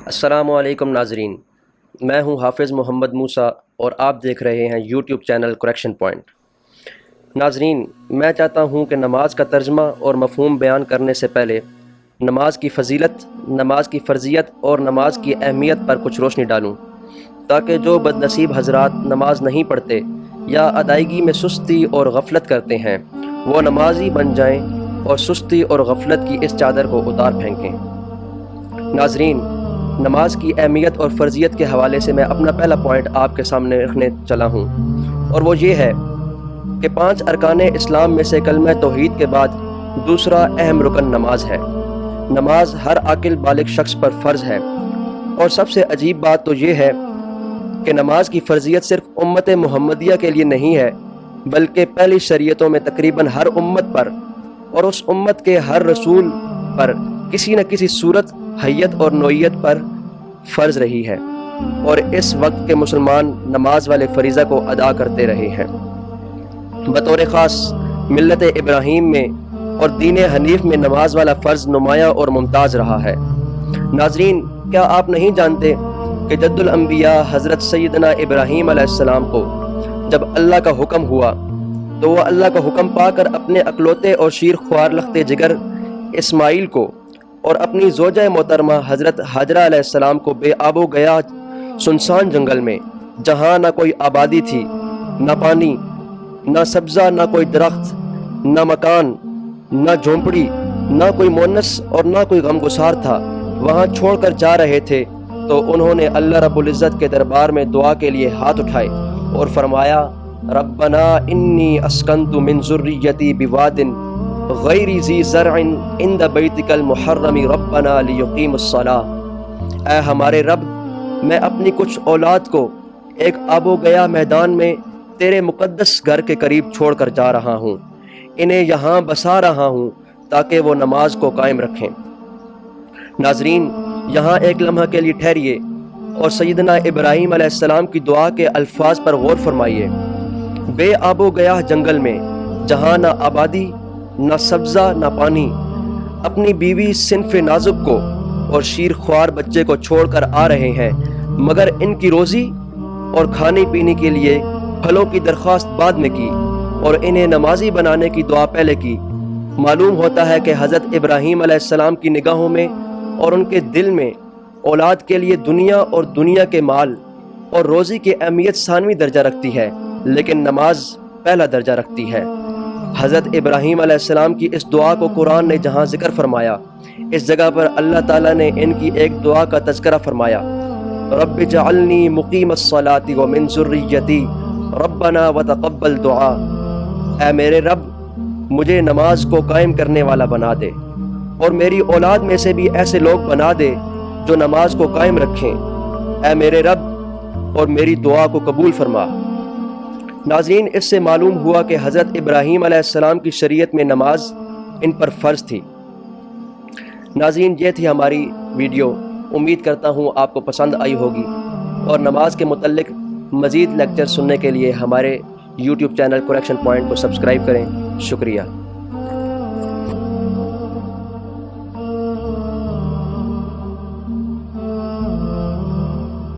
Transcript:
السلام علیکم ناظرین، میں ہوں حافظ محمد موسیٰ اور آپ دیکھ رہے ہیں یوٹیوب چینل کریکشن پوائنٹ۔ ناظرین، میں چاہتا ہوں کہ نماز کا ترجمہ اور مفہوم بیان کرنے سے پہلے نماز کی فضیلت، نماز کی فرضیت اور نماز کی اہمیت پر کچھ روشنی ڈالوں، تاکہ جو بد نصیب حضرات نماز نہیں پڑھتے یا ادائیگی میں سستی اور غفلت کرتے ہیں وہ نمازی بن جائیں اور سستی اور غفلت کی اس چادر کو اتار پھینکیں۔ ناظرین، نماز کی اہمیت اور فرضیت کے حوالے سے میں اپنا پہلا پوائنٹ آپ کے سامنے رکھنے چلا ہوں، اور وہ یہ ہے کہ 5 ارکان اسلام میں سے کلمہ توحید کے بعد دوسرا اہم رکن نماز ہے۔ نماز ہر عاقل بالغ شخص پر فرض ہے، اور سب سے عجیب بات تو یہ ہے کہ نماز کی فرضیت صرف امت محمدیہ کے لیے نہیں ہے، بلکہ پہلی شریعتوں میں تقریباً ہر امت پر اور اس امت کے ہر رسول پر کسی نہ کسی صورت، حیت اور نوعیت پر فرض رہی ہے، اور اس وقت کے مسلمان نماز والے فریضہ کو ادا کرتے رہے ہیں۔ بطور خاص ملت ابراہیم میں اور دین حنیف میں نماز والا فرض نمایاں اور ممتاز رہا ہے۔ ناظرین، کیا آپ نہیں جانتے کہ جد الانبیاء حضرت سیدنا ابراہیم علیہ السلام کو جب اللہ کا حکم ہوا تو وہ اللہ کا حکم پا کر اپنے اکلوتے اور شیر خوار لخت جگر اسماعیل کو اور اپنی زوجہ محترمہ حضرت ہاجرہ علیہ السلام کو بے آب و گیا سنسان جنگل میں، جہاں نہ کوئی آبادی تھی، نہ پانی، نہ سبزہ، نہ کوئی درخت، نہ مکان، نہ جھونپڑی، نہ کوئی مونس اور نہ کوئی غمگسار تھا، وہاں چھوڑ کر جا رہے تھے تو انہوں نے اللہ رب العزت کے دربار میں دعا کے لیے ہاتھ اٹھائے اور فرمایا، ربنا انی اسکنت من ذریتی بواد غیر ذی زرع عند بیتک المحرم ربنا لیقیموا الصلاۃ۔ اے ہمارے رب، میں اپنی کچھ اولاد کو ایک آب و گیا میدان میں تیرے مقدس گھر کے قریب چھوڑ کر جا رہا ہوں، انہیں یہاں بسا رہا ہوں تاکہ وہ نماز کو قائم رکھیں۔ ناظرین، یہاں ایک لمحہ کے لیے ٹھہریے اور سیدنا ابراہیم علیہ السلام کی دعا کے الفاظ پر غور فرمائیے۔ بے آب و گیا جنگل میں، جہاں نہ آبادی، نہ سبزہ، نہ پانی، اپنی بیوی صنف نازک کو اور شیر خوار بچے کو چھوڑ کر آ رہے ہیں، مگر ان کی روزی اور کھانے پینے کے لیے پھلوں کی درخواست بعد میں کی اور انہیں نمازی بنانے کی دعا پہلے کی۔ معلوم ہوتا ہے کہ حضرت ابراہیم علیہ السلام کی نگاہوں میں اور ان کے دل میں اولاد کے لیے دنیا اور دنیا کے مال اور روزی کی اہمیت ثانوی درجہ رکھتی ہے، لیکن نماز پہلا درجہ رکھتی ہے۔ حضرت ابراہیم علیہ السلام کی اس دعا کو قرآن نے جہاں ذکر فرمایا، اس جگہ پر اللہ تعالیٰ نے ان کی ایک دعا کا تذکرہ فرمایا، رب اجعلنی مقیم الصلاۃ ومن ذریتی ربنا وتقبل دعا۔ اے میرے رب، مجھے نماز کو قائم کرنے والا بنا دے اور میری اولاد میں سے بھی ایسے لوگ بنا دے جو نماز کو قائم رکھیں۔ اے میرے رب، اور میری دعا کو قبول فرما۔ ناظرین، اس سے معلوم ہوا کہ حضرت ابراہیم علیہ السلام کی شریعت میں نماز ان پر فرض تھی۔ ناظرین، یہ تھی ہماری ویڈیو، امید کرتا ہوں آپ کو پسند آئی ہوگی، اور نماز کے متعلق مزید لیکچر سننے کے لیے ہمارے یوٹیوب چینل کریکشن پوائنٹ کو سبسکرائب کریں۔ شکریہ۔